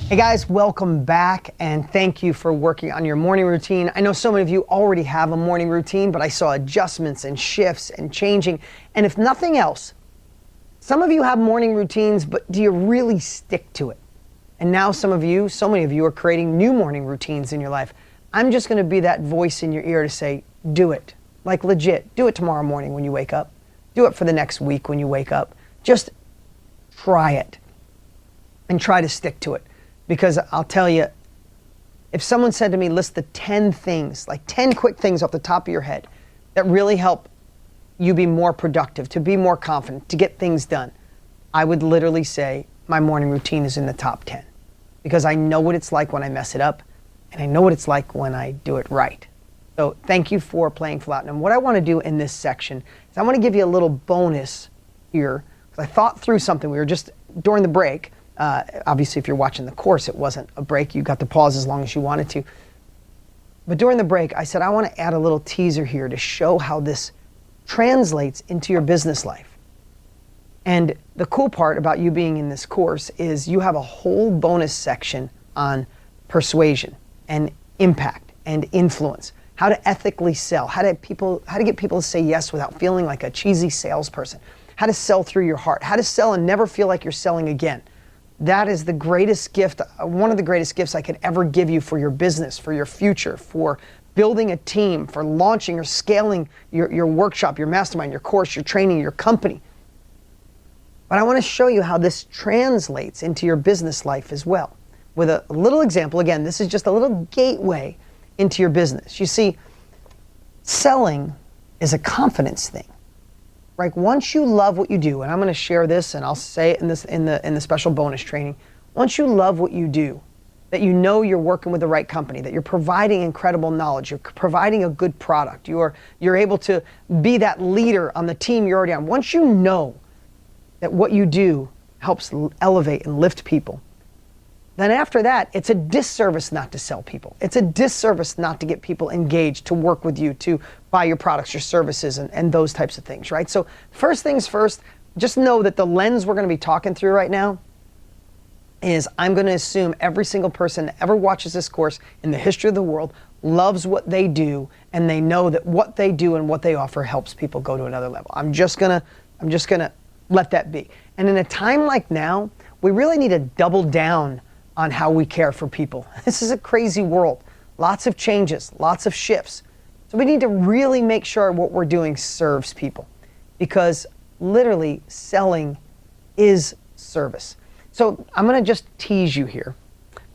Hey guys, welcome back and thank you for working on your morning routine. I know so many of you already have a morning routine, but I saw adjustments and shifts and changing. And if nothing else, some of you have morning routines, but do you really stick to it? And now so many of you are creating new morning routines in your life. I'm just going to be that voice in your ear to say, do it. Like legit, do it tomorrow morning when you wake up. Do it for the next week when you wake up. Just try it and try to stick to it. Because I'll tell you, if someone said to me, list the 10 things, like 10 quick things off the top of your head that really help you be more productive, to be more confident, to get things done, I would literally say my morning routine is in the top 10. Because I know what it's like when I mess it up, and I know what it's like when I do it right. So thank you for playing Flat. And what I want to do in this section is I want to give you a little bonus here, because I thought through something. We were just, during the break, obviously, if you're watching the course, it wasn't a break. You got to pause as long as you wanted to. But during the break, I said, I want to add a little teaser here to show how this translates into your business life. And the cool part about you being in this course is you have a whole bonus section on persuasion and impact and influence, how to ethically sell, how to get people to say yes without feeling like a cheesy salesperson, how to sell through your heart, how to sell and never feel like you're selling again. That is the greatest gift, one of the greatest gifts I could ever give you for your business, for your future, for building a team, for launching or scaling your workshop, your mastermind, your course, your training, your company. But I want to show you how this translates into your business life as well. With a little example, again, this is just a little gateway into your business. You see, selling is a confidence thing. Right? Once you love what you do, and I'm going to share this, and I'll say it in the special bonus training. Once you love what you do, that you know you're working with the right company, that you're providing incredible knowledge, you're providing a good product, you're able to be that leader on the team you're already on. Once you know that what you do helps elevate and lift people, then after that, it's a disservice not to sell people. It's a disservice not to get people engaged, to work with you, to buy your products, your services, and those types of things, right? So first things first, just know that the lens we're going to be talking through right now is I'm going to assume every single person that ever watches this course in the history of the world loves what they do, and they know that what they do and what they offer helps people go to another level. I'm just gonna let that be. And in a time like now, we really need to double down on how we care for people. This is a crazy world. Lots of changes, lots of shifts. So we need to really make sure what we're doing serves people, because literally selling is service. So I'm going to just tease you here,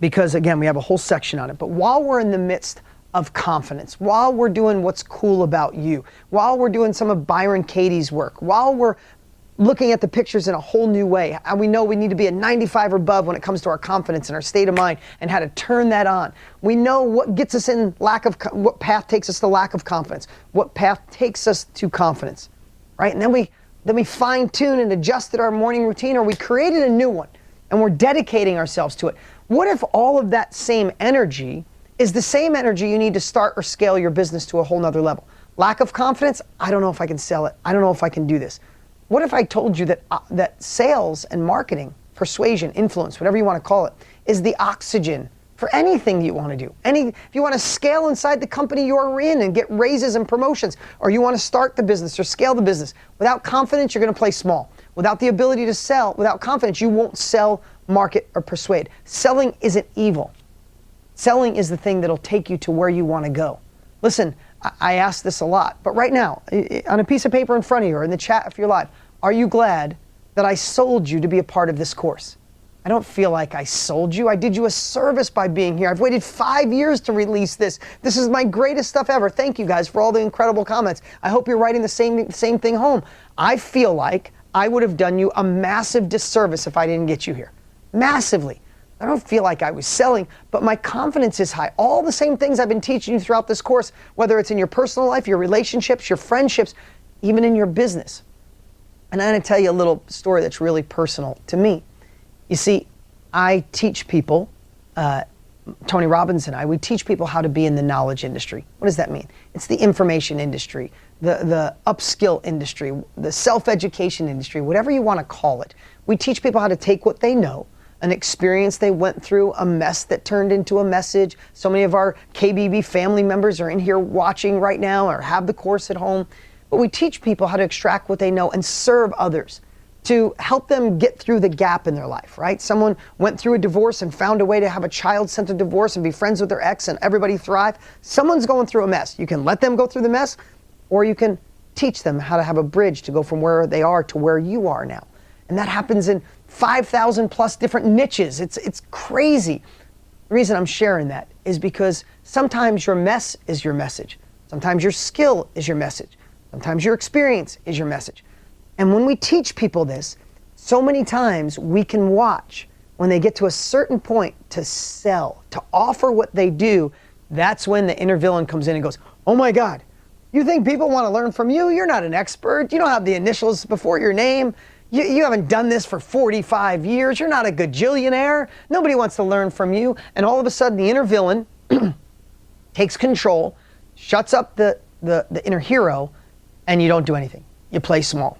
because again, we have a whole section on it. But while we're in the midst of confidence, while we're doing what's cool about you, while we're doing some of Byron Katie's work, while we're looking at the pictures in a whole new way. And we know we need to be a 95 or above when it comes to our confidence and our state of mind and how to turn that on. We know what gets us in what path takes us to lack of confidence, what path takes us to confidence, right? And then we fine tune and adjusted our morning routine, or we created a new one and we're dedicating ourselves to it. What if all of that same energy is the same energy you need to start or scale your business to a whole nother level? Lack of confidence? I don't know if I can sell it. I don't know if I can do this. What if I told you that sales and marketing, persuasion, influence, whatever you want to call it, is the oxygen for anything you want to do? If you want to scale inside the company you're in and get raises and promotions, or you want to start the business or scale the business, without confidence, you're going to play small. Without the ability to sell, without confidence, you won't sell, market, or persuade. Selling isn't evil. Selling is the thing that'll take you to where you want to go. Listen, I ask this a lot, but right now, on a piece of paper in front of you or in the chat if you're live, are you glad that I sold you to be a part of this course? I don't feel like I sold you. I did you a service by being here. I've waited 5 years to release this. This is my greatest stuff ever. Thank you guys for all the incredible comments. I hope you're writing the same thing home. I feel like I would have done you a massive disservice if I didn't get you here. Massively. I don't feel like I was selling, but my confidence is high. All the same things I've been teaching you throughout this course, whether it's in your personal life, your relationships, your friendships, even in your business. And I'm going to tell you a little story that's really personal to me. You see, I teach people, Tony Robbins and I, we teach people how to be in the knowledge industry. What does that mean? It's the information industry, the upskill industry, the self-education industry, whatever you want to call it. We teach people how to take what they know, an experience they went through, a mess that turned into a message. So many of our KBB family members are in here watching right now or have the course at home. But we teach people how to extract what they know and serve others to help them get through the gap in their life, right? Someone went through a divorce and found a way to have a child-centered divorce and be friends with their ex and everybody thrive. Someone's going through a mess. You can let them go through the mess, or you can teach them how to have a bridge to go from where they are to where you are now. And that happens in 5,000 plus different niches. It's crazy. The reason I'm sharing that is because sometimes your mess is your message. Sometimes your skill is your message. Sometimes your experience is your message. And when we teach people this, so many times we can watch when they get to a certain point to sell, to offer what they do. That's when the inner villain comes in and goes, oh my God, you think people want to learn from you? You're not an expert. You don't have the initials before your name. You haven't done this for 45 years. You're not a gajillionaire. Nobody wants to learn from you. And all of a sudden, the inner villain takes control, shuts up the inner hero, and you don't do anything. You play small.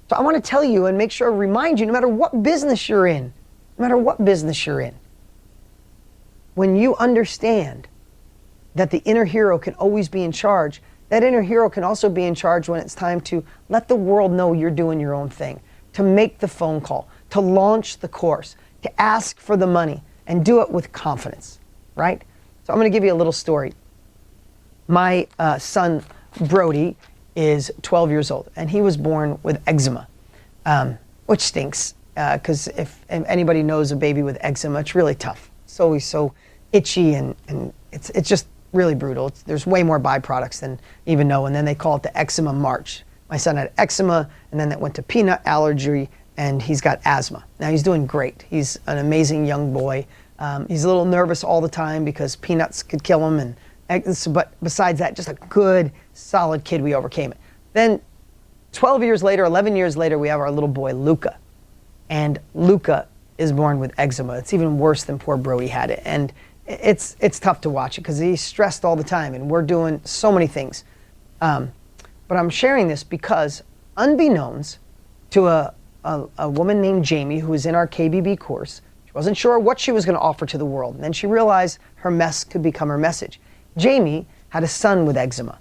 So I want to tell you and make sure I remind you, no matter what business you're in, when you understand that the inner hero can always be in charge, that inner hero can also be in charge when it's time to let the world know you're doing your own thing, to make the phone call, to launch the course, to ask for the money, and do it with confidence, right? So I'm going to give you a little story. My son, Brody, is 12 years old, and he was born with eczema, which stinks, because if anybody knows a baby with eczema, it's really tough. It's always so itchy, and it's just really brutal. There's way more byproducts than you even know, and then they call it the eczema march. My son had eczema, and then that went to peanut allergy, and he's got asthma. Now he's doing great. He's an amazing young boy. He's a little nervous all the time because peanuts could kill him, but besides that, just a good, solid kid. We overcame it. Then 12 years later, 11 years later, we have our little boy, Luca. And Luca is born with eczema. It's even worse than poor Brody had it. And it's tough to watch it because he's stressed all the time, and we're doing so many things. But I'm sharing this because unbeknownst to a woman named Jamie, who was in our KBB course, she wasn't sure what she was going to offer to the world. And then she realized her mess could become her message. Jamie had a son with eczema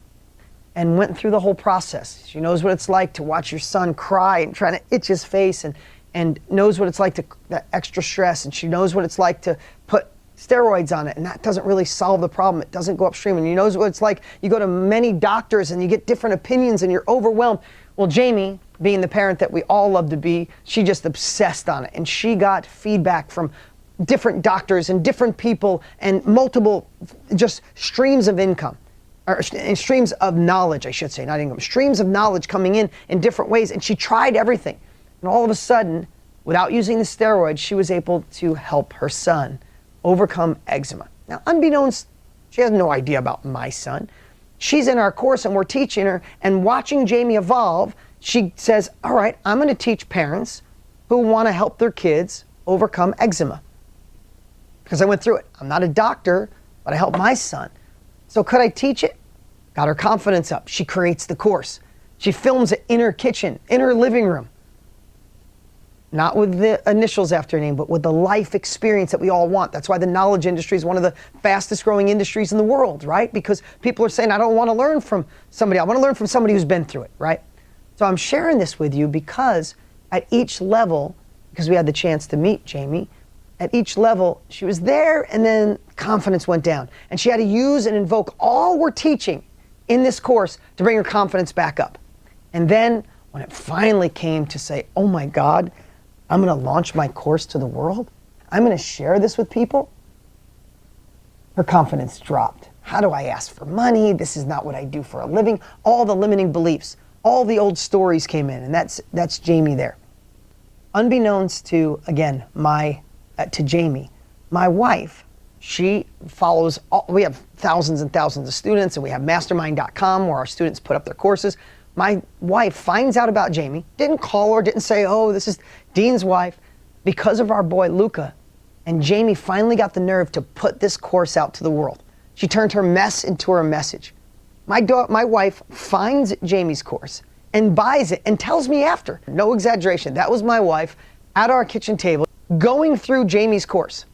and went through the whole process. She knows what it's like to watch your son cry and trying to itch his face, and knows what it's like to that extra stress, and she knows what it's like to put steroids on it, and that doesn't really solve the problem. It doesn't go upstream. And you knows what it's like. You go to many doctors and you get different opinions and you're overwhelmed. Well, Jamie, being the parent that we all love to be, she just obsessed on it, and she got feedback from different doctors and different people and multiple just streams of income, or streams of knowledge, I should say, not income, streams of knowledge coming in different ways. And she tried everything. And all of a sudden, without using the steroids, she was able to help her son overcome eczema. Now, unbeknownst, she has no idea about my son. She's in our course and we're teaching her, and watching Jamie evolve, she says, all right, I'm going to teach parents who want to help their kids overcome eczema. Because I went through it. I'm not a doctor, but I helped my son. So could I teach it? Got her confidence up. She creates the course. She films it in her kitchen, in her living room. Not with the initials after her name, but with the life experience that we all want. That's why the knowledge industry is one of the fastest growing industries in the world, right? Because people are saying, I don't want to learn from somebody. I want to learn from somebody who's been through it, right? So I'm sharing this with you because at each level, because we had the chance to meet Jamie, at each level, she was there, and then confidence went down. And she had to use and invoke all we're teaching in this course to bring her confidence back up. And then when it finally came to say, oh my God, I'm going to launch my course to the world, I'm going to share this with people, her confidence dropped. How do I ask for money? This is not what I do for a living. All the limiting beliefs, all the old stories came in, and that's Jamie there. Unbeknownst to, again, to Jamie, my wife, she follows, we have thousands and thousands of students, and we have mastermind.com where our students put up their courses. My wife finds out about Jamie, didn't call her, didn't say, oh, this is Dean's wife, because of our boy Luca. And Jamie finally got the nerve to put this course out to the world. She turned her mess into her message. My wife finds Jamie's course and buys it and tells me after. No exaggeration. That was my wife at our kitchen table going through Jamie's course,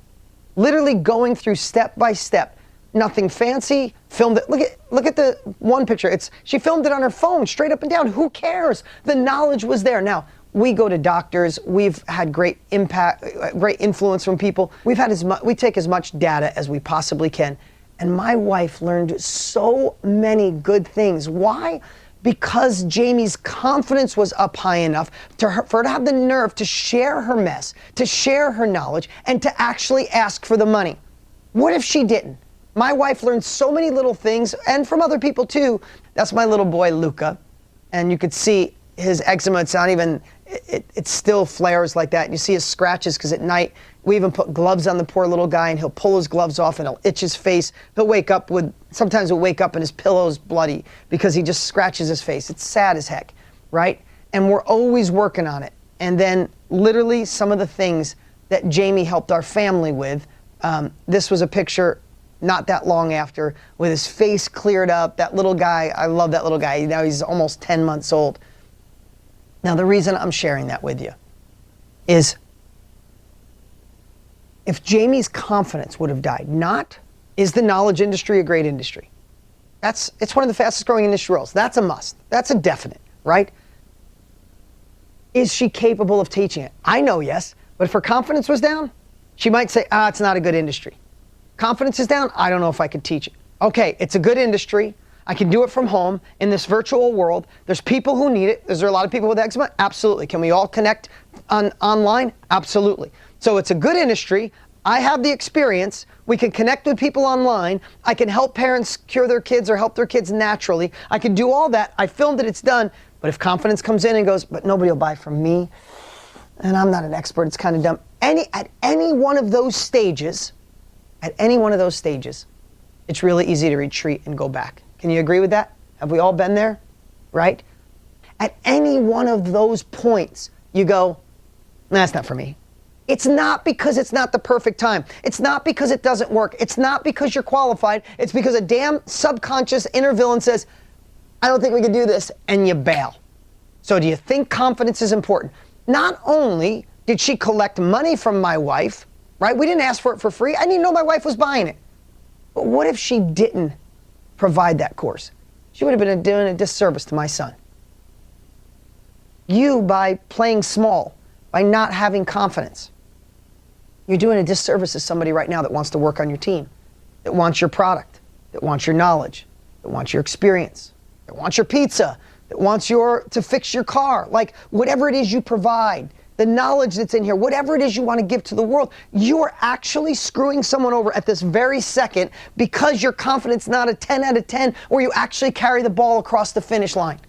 literally going through step by step. Nothing fancy, filmed it. Look at the one picture. She filmed it on her phone, straight up and down. Who cares? The knowledge was there. Now, we go to doctors. We've had great impact, great influence from people. We take as much data as we possibly can. And my wife learned so many good things. Why? Because Jamie's confidence was up high enough for her to have the nerve to share her mess, to share her knowledge, and to actually ask for the money. What if she didn't? My wife learned so many little things, and from other people too. That's my little boy, Luca. And you could see his eczema. It's not even, it still flares like that. And you see his scratches, because at night, we even put gloves on the poor little guy, and he'll pull his gloves off and he'll itch his face. Sometimes he'll wake up and his pillow's bloody because he just scratches his face. It's sad as heck, right? And we're always working on it. And then literally some of the things that Jamie helped our family with, this was a picture not that long after, with his face cleared up. That little guy, I love that little guy. Now he's almost 10 months old. Now the reason I'm sharing that with you is, if Jamie's confidence would have died, is the knowledge industry a great industry? It's one of the fastest growing industry roles. That's a must. That's a definite, right? Is she capable of teaching it? I know yes, but if her confidence was down, she might say, it's not a good industry. Confidence is down, I don't know if I could teach it. Okay, it's a good industry. I can do it from home in this virtual world. There's people who need it. Is there a lot of people with eczema? Absolutely. Can we all connect online? Absolutely. So it's a good industry. I have the experience. We can connect with people online. I can help parents cure their kids or help their kids naturally. I can do all that. I filmed it, it's done. But if confidence comes in and goes, but nobody will buy from me, and I'm not an expert, it's kind of dumb. At any one of those stages, it's really easy to retreat and go back. Can you agree with that? Have we all been there? Right? At any one of those points, you go, that's not for me. It's not because it's not the perfect time. It's not because it doesn't work. It's not because you're qualified. It's because a damn subconscious inner villain says, I don't think we can do this, and you bail. So do you think confidence is important? Not only did she collect money from my wife, right? We didn't ask for it for free. I didn't even know my wife was buying it. But what if she didn't provide that course? She would have been doing a disservice to my son. You, by playing small, by not having confidence, you're doing a disservice to somebody right now that wants to work on your team, that wants your product, that wants your knowledge, that wants your experience, that wants your pizza, that wants to fix your car. Like, whatever it is you provide, the knowledge that's in here, whatever it is you want to give to the world, you're actually screwing someone over at this very second because your confidence not a 10 out of 10, or you actually carry the ball across the finish line.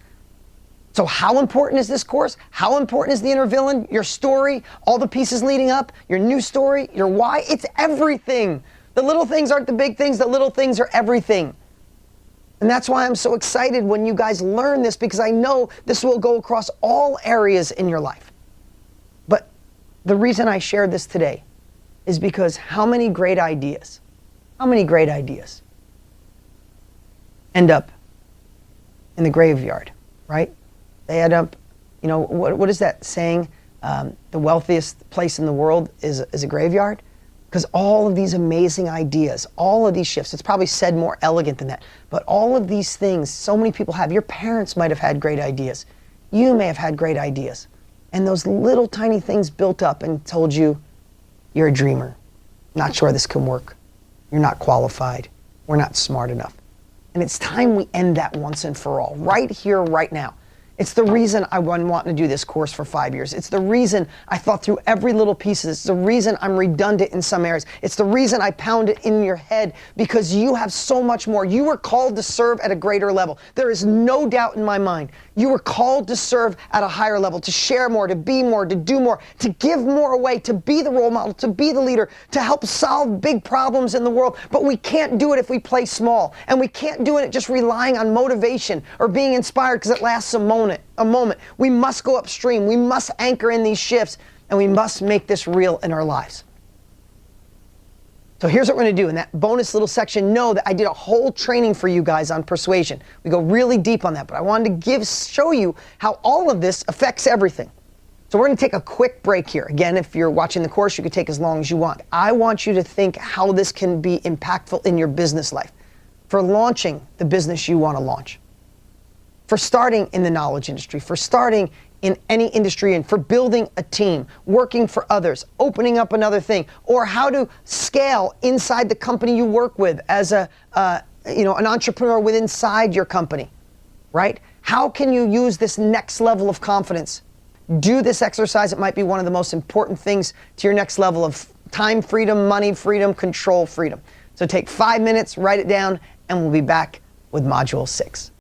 So how important is this course? How important is the inner villain, your story, all the pieces leading up, your new story, your why? It's everything. The little things aren't the big things. The little things are everything. And that's why I'm so excited when you guys learn this, because I know this will go across all areas in your life. But the reason I shared this today is because how many great ideas end up in the graveyard, right? They end up, what is that saying? The wealthiest place in the world is a graveyard? Because all of these amazing ideas, all of these shifts, it's probably said more elegant than that, but all of these things so many people have. Your parents might have had great ideas. You may have had great ideas. And those little tiny things built up and told you, you're a dreamer. Not sure this can work. You're not qualified. We're not smart enough. And it's time we end that once and for all, right here, right now. It's the reason I've been wanting to do this course for 5 years. It's the reason I thought through every little piece of this. It's the reason I'm redundant in some areas. It's the reason I pound it in your head, because you have so much more. You were called to serve at a greater level. There is no doubt in my mind. You were called to serve at a higher level, to share more, to be more, to do more, to give more away, to be the role model, to be the leader, to help solve big problems in the world. But we can't do it if we play small. And we can't do it just relying on motivation or being inspired because it lasts a moment. We must go upstream. We must anchor in these shifts, and we must make this real in our lives. So here's what we're going to do. In that bonus little section, know that I did a whole training for you guys on persuasion. We go really deep on that, but I wanted to show you how all of this affects everything. So we're going to take a quick break here. Again, if you're watching the course, you can take as long as you want. I want you to think how this can be impactful in your business life, for launching the business you want to launch, for starting in the knowledge industry, for starting in any industry, and for building a team, working for others, opening up another thing, or how to scale inside the company you work with as an entrepreneur within inside your company, right? How can you use this next level of confidence? Do this exercise. It might be one of the most important things to your next level of time freedom, money freedom, control freedom. So take 5 minutes, write it down, and we'll be back with Module 6.